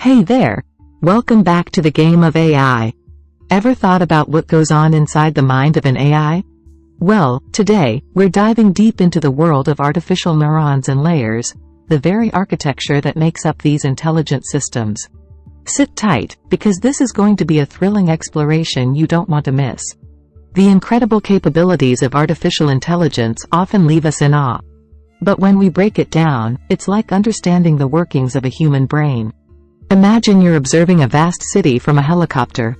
Hey there! Welcome back to the game of AI. Ever thought about what goes on inside the mind of an AI? Well, today, we're diving deep into the world of artificial neurons and layers, the very architecture that makes up these intelligent systems. Sit tight, because this is going to be a thrilling exploration you don't want to miss. The incredible capabilities of artificial intelligence often leave us in awe. But when we break it down, it's like understanding the workings of a human brain. Imagine you're observing a vast city from a helicopter.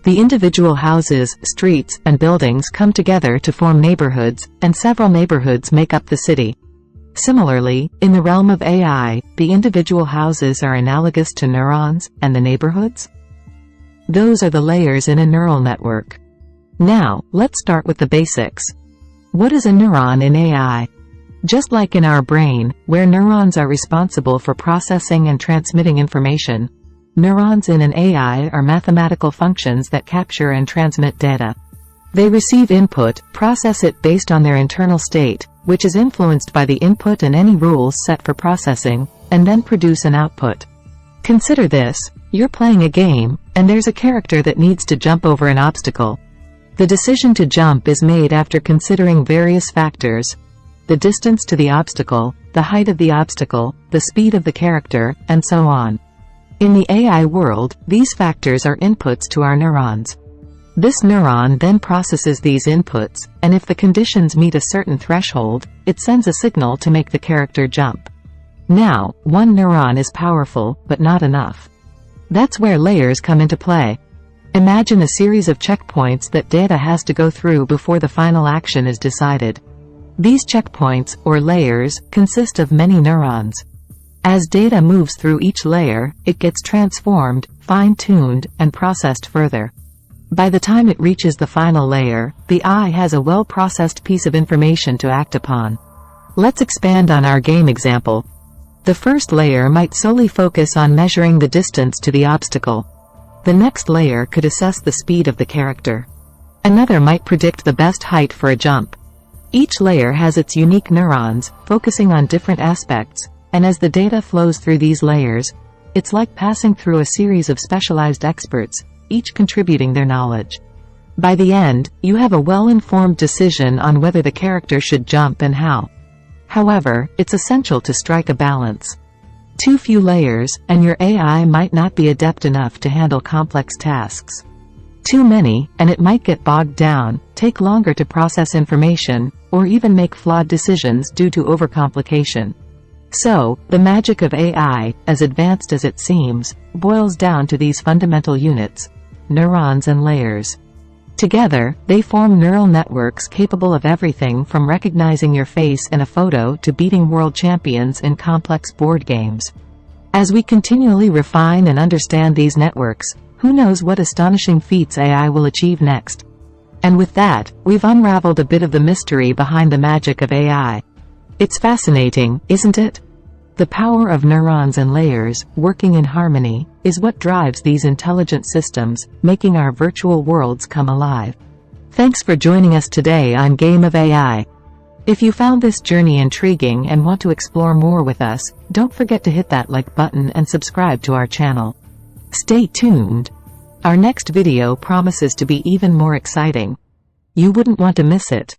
The individual houses, streets, and buildings come together to form neighborhoods, and several neighborhoods make up the city. Similarly, in the realm of AI, the individual houses are analogous to neurons, and the neighborhoods? Those are the layers in a neural network. Now, let's start with the basics. What is a neuron in AI? Just like in our brain, where neurons are responsible for processing and transmitting information, neurons in an AI are mathematical functions that capture and transmit data. They receive input, process it based on their internal state, which is influenced by the input and any rules set for processing, and then produce an output. Consider this: you're playing a game, and there's a character that needs to jump over an obstacle. The decision to jump is made after considering various factors: the distance to the obstacle, the height of the obstacle, the speed of the character, and so on. In the AI world, these factors are inputs to our neurons. This neuron then processes these inputs, and if the conditions meet a certain threshold, it sends a signal to make the character jump. Now, one neuron is powerful, but not enough. That's where layers come into play. Imagine a series of checkpoints that data has to go through before the final action is decided. These checkpoints, or layers, consist of many neurons. As data moves through each layer, it gets transformed, fine-tuned, and processed further. By the time it reaches the final layer, the eye has a well-processed piece of information to act upon. Let's expand on our game example. The first layer might solely focus on measuring the distance to the obstacle. The next layer could assess the speed of the character. Another might predict the best height for a jump. Each layer has its unique neurons, focusing on different aspects, and as the data flows through these layers, it's like passing through a series of specialized experts, each contributing their knowledge. By the end, you have a well-informed decision on whether the character should jump and how. However, it's essential to strike a balance. Too few layers, and your AI might not be adept enough to handle complex tasks. Too many, and it might get bogged down, take longer to process information, or even make flawed decisions due to overcomplication. So, the magic of AI, as advanced as it seems, boils down to these fundamental units: neurons and layers. Together, they form neural networks capable of everything from recognizing your face in a photo to beating world champions in complex board games. As we continually refine and understand these networks, who knows what astonishing feats AI will achieve next? And with that, we've unraveled a bit of the mystery behind the magic of AI. It's fascinating, isn't it? The power of neurons and layers, working in harmony, is what drives these intelligent systems, making our virtual worlds come alive. Thanks for joining us today on Game of AI. If you found this journey intriguing and want to explore more with us, don't forget to hit that like button and subscribe to our channel. Stay tuned. Our next video promises to be even more exciting. You wouldn't want to miss it.